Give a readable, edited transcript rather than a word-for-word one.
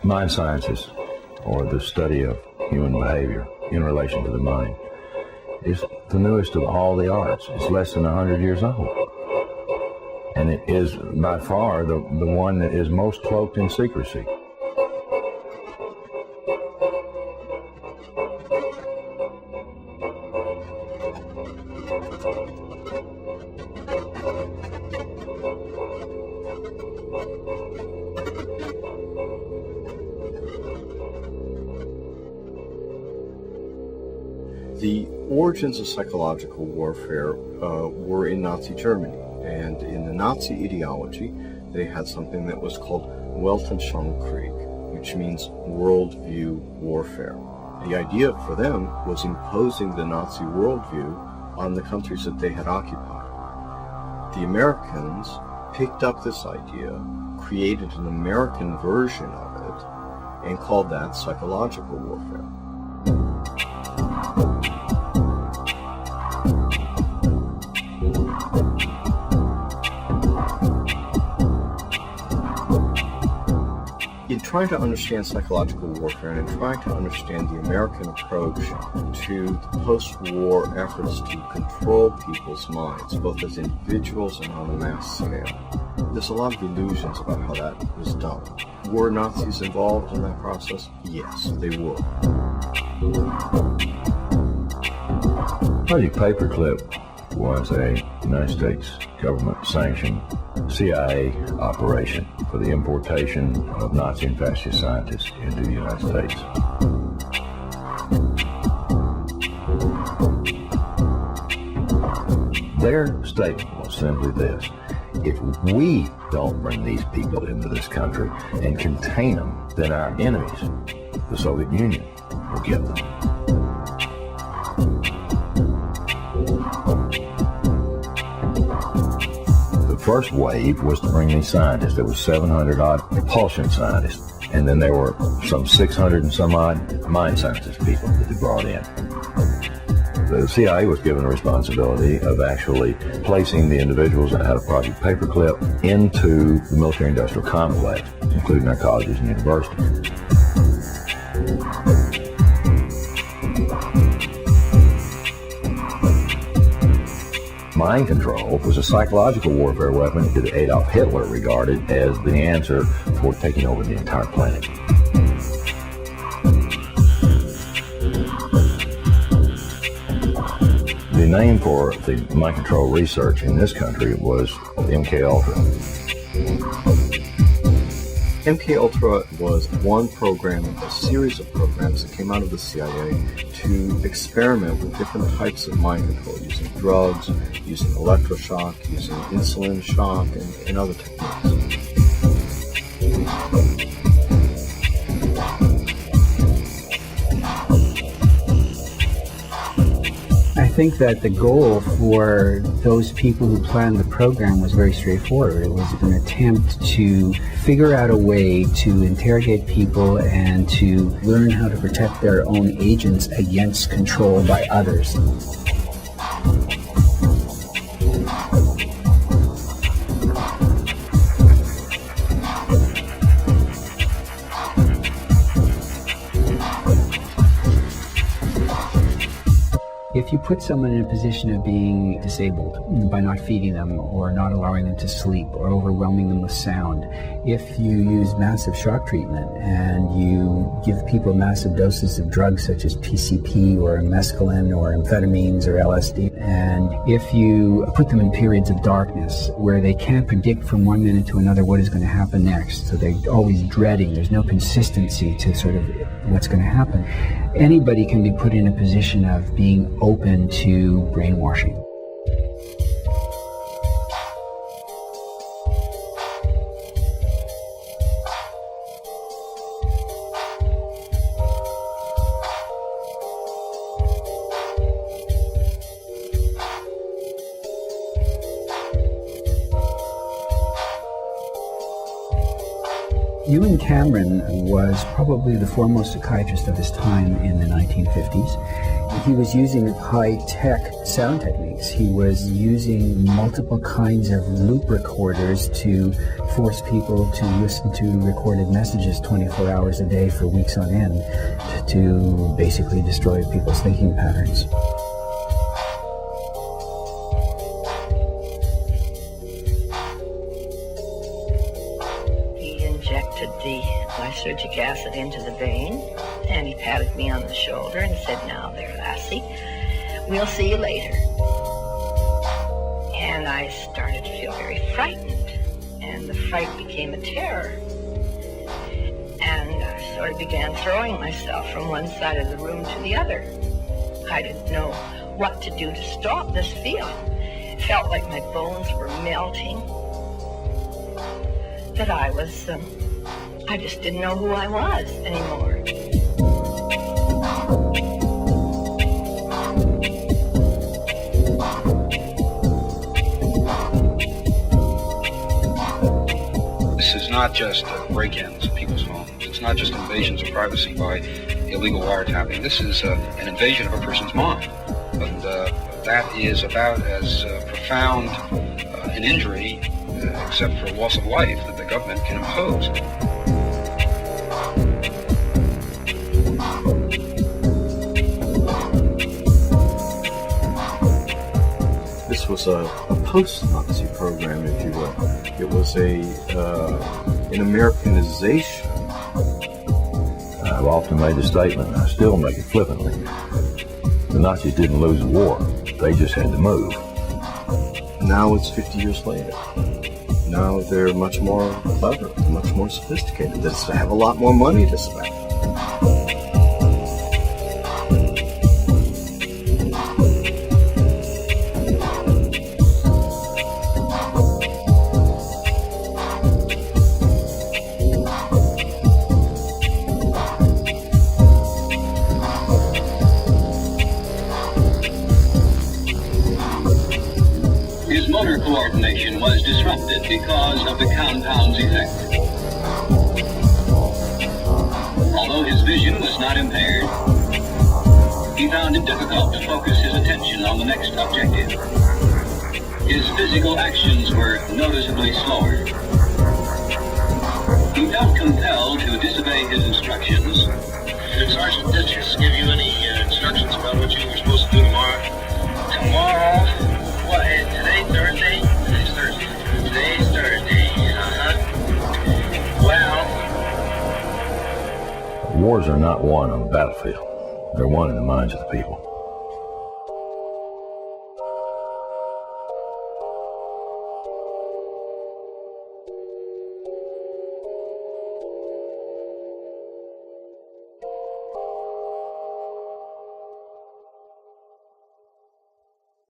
Mind sciences, or the study of human behavior in relation to the mind, is the newest of all the arts. It's less than 100 years old. And it is by far the one that is most cloaked in secrecy. The origins of psychological warfare were in Nazi Germany, and in the Nazi ideology, they had something that was called Weltanschauungskrieg, which means worldview warfare. The idea for them was imposing the Nazi worldview on the countries that they had occupied. The Americans picked up this idea, created an American version of it, and called that psychological warfare. In trying to understand psychological warfare and in trying to understand the American approach to the post-war efforts to control people's minds, both as individuals and on a mass scale, there's a lot of illusions about how that was done. Were Nazis involved in that process? Yes, they were. Project Paperclip was a United States government-sanctioned CIA operation for the importation of Nazi and fascist scientists into the United States. Their statement was simply this: if we don't bring these people into this country and contain them, then our enemies, the Soviet Union, will get them. The first wave was to bring these scientists. There was 700-odd propulsion scientists, and then there were some 600 and some odd mind scientist people that they brought in. The CIA was given the responsibility of actually placing the individuals that had a Project Paperclip into the military-industrial complex, including our colleges and universities. Mind control was a psychological warfare weapon that Adolf Hitler regarded as the answer for taking over the entire planet. The name for the mind control research in this country was MKUltra. MKUltra was one program, a series of programs that came out of the CIA to experiment with different types of mind control, using drugs, using electroshock, using insulin shock, and other techniques. I think that the goal for those people who planned the program was very straightforward. It was an attempt to figure out a way to interrogate people and to learn how to protect their own agents against control by others. If you put someone in a position of being disabled by not feeding them or not allowing them to sleep or overwhelming them with sound, if you use massive shock treatment and you give people massive doses of drugs such as PCP or mescaline or amphetamines or LSD, and if you put them in periods of darkness where they can't predict from one minute to another what is going to happen next, so they're always dreading, there's no consistency to sort of what's going to happen, anybody can be put in a position of being open to brainwashing. Ewen Cameron was probably the foremost psychiatrist of his time in the 1950s. He was using high-tech sound techniques. He was using multiple kinds of loop recorders to force people to listen to recorded messages 24 hours a day for weeks on end to basically destroy people's thinking patterns. He injected the lysergic acid into the vein, and he patted me on the shoulder and said, "Now there, lassie, we'll see you later." And I started to feel very frightened, and the fright became a terror. And I sort of began throwing myself from one side of the room to the other. I didn't know what to do to stop this feeling. It felt like my bones were melting, that I just didn't know who I was anymore. This is not just break-ins of people's homes. It's not just invasions of privacy by illegal wiretapping. This is an invasion of a person's mind. And that is about as profound an injury, except for loss of life, that the government can impose. This was a post-Nazi program, if you will. It was an Americanization. I've often made the statement, and I still make it flippantly. The Nazis didn't lose the war. They just had to move. Now it's 50 years later. Now they're much more clever, much more sophisticated. They have a lot more money to spend. His motor coordination was disrupted because of the compound's effect. Although his vision was not impaired, he found it difficult to focus his attention on the next objective. His physical actions were noticeably slower. He felt compelled to disobey his instructions. Did Sergeant Ditches give you any instructions about what you were supposed to do tomorrow? Tomorrow? What, today's Thursday? Today's Thursday. Today's Thursday, Well... Wars are not won on the battlefield. They're won in the minds of the people.